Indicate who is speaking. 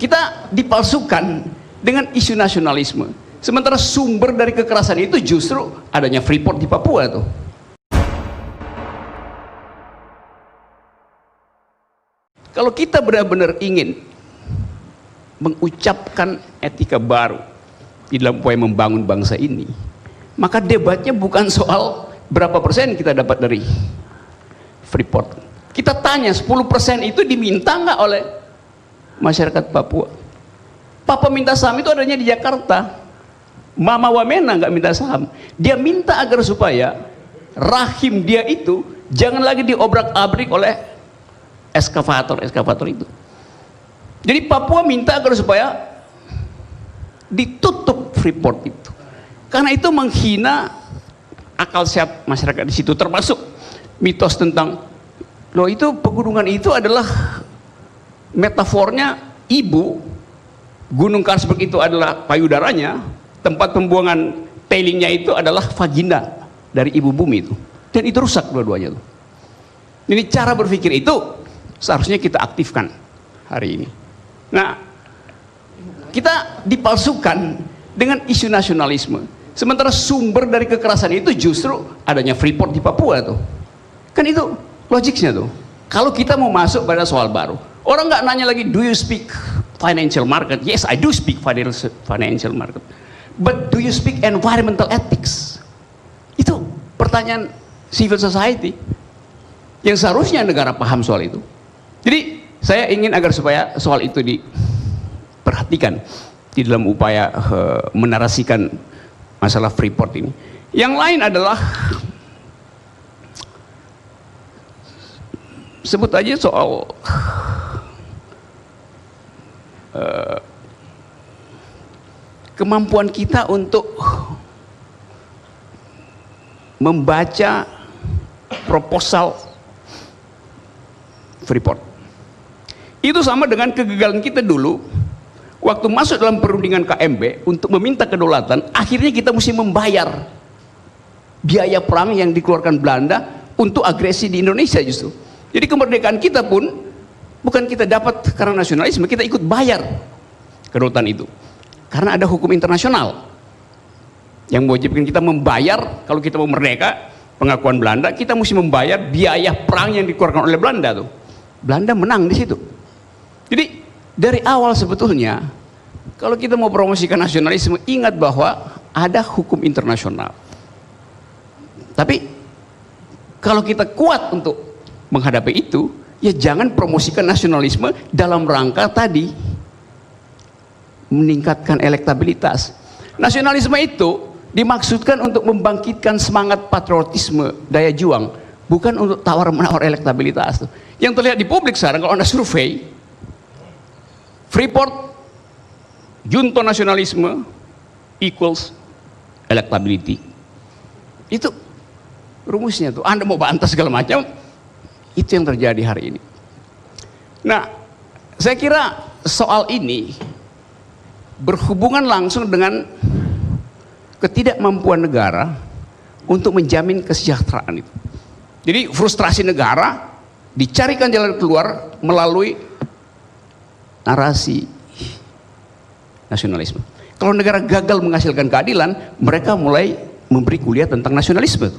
Speaker 1: kita dipalsukan dengan isu nasionalisme. Sementara sumber dari kekerasan itu justru adanya Freeport di Papua tuh. Kalau kita benar-benar ingin mengucapkan etika baru di dalam upaya membangun bangsa ini, maka debatnya bukan soal berapa persen kita dapat dari Freeport. Kita tanya 10% itu diminta nggak oleh masyarakat Papua? Papa minta saham itu adanya di Jakarta. Mama Wamena nggak minta saham. Dia minta agar supaya rahim dia itu jangan lagi diobrak-abrik oleh eskavator itu. Jadi Papua minta agar supaya ditutup Freeport itu. Karena itu menghina akal sehat masyarakat di situ, termasuk mitos tentang loh itu pegunungan itu adalah metafornya ibu, Gunung Karstberg itu adalah payudaranya, tempat pembuangan tailingnya itu adalah vagina dari ibu bumi itu, dan itu rusak dua-duanya tuh. Jadi cara berpikir itu seharusnya kita aktifkan hari ini. Nah, kita dipalsukan dengan isu nasionalisme, sementara sumber dari kekerasan itu justru adanya Freeport di Papua tuh. Kan itu logiknya tuh. Kalau kita mau masuk pada soal baru, orang nggak nanya lagi, do you speak financial market? Yes, I do speak financial market. But do you speak environmental ethics? Itu pertanyaan civil society yang seharusnya negara paham soal itu. Jadi saya ingin agar supaya soal itu diperhatikan di dalam upaya menarasikan masalah Freeport ini. Yang lain adalah sebut aja soal kemampuan kita untuk membaca proposal Freeport. Itu sama dengan kegagalan kita dulu waktu masuk dalam perundingan KMB untuk meminta kedaulatan. Akhirnya kita mesti membayar biaya perang yang dikeluarkan Belanda untuk agresi di Indonesia justru. Jadi kemerdekaan kita pun bukan kita dapat karena nasionalisme, kita ikut bayar kedaulatan itu. Karena ada hukum internasional yang mewajibkan kita membayar. Kalau kita mau merdeka, pengakuan Belanda, kita mesti membayar biaya perang yang dikeluarkan oleh Belanda tuh. Belanda menang di situ. Jadi dari awal sebetulnya kalau kita mau promosikan nasionalisme, ingat bahwa ada hukum internasional. Tapi kalau kita kuat untuk menghadapi itu, ya jangan promosikan nasionalisme dalam rangka tadi meningkatkan elektabilitas. Nasionalisme itu dimaksudkan untuk membangkitkan semangat patriotisme, daya juang, bukan untuk tawar-menawar elektabilitas. Yang terlihat di publik sekarang, kalau Anda survei, Freeport, junto nasionalisme equals electability. Itu rumusnya tuh. Anda mau bantah segala macam, itu yang terjadi hari ini. Nah, saya kira soal ini berhubungan langsung dengan ketidakmampuan negara untuk menjamin kesejahteraan itu. Jadi frustrasi negara dicarikan jalan keluar melalui narasi nasionalisme. Kalau negara gagal menghasilkan keadilan, mereka mulai memberi kuliah tentang nasionalisme.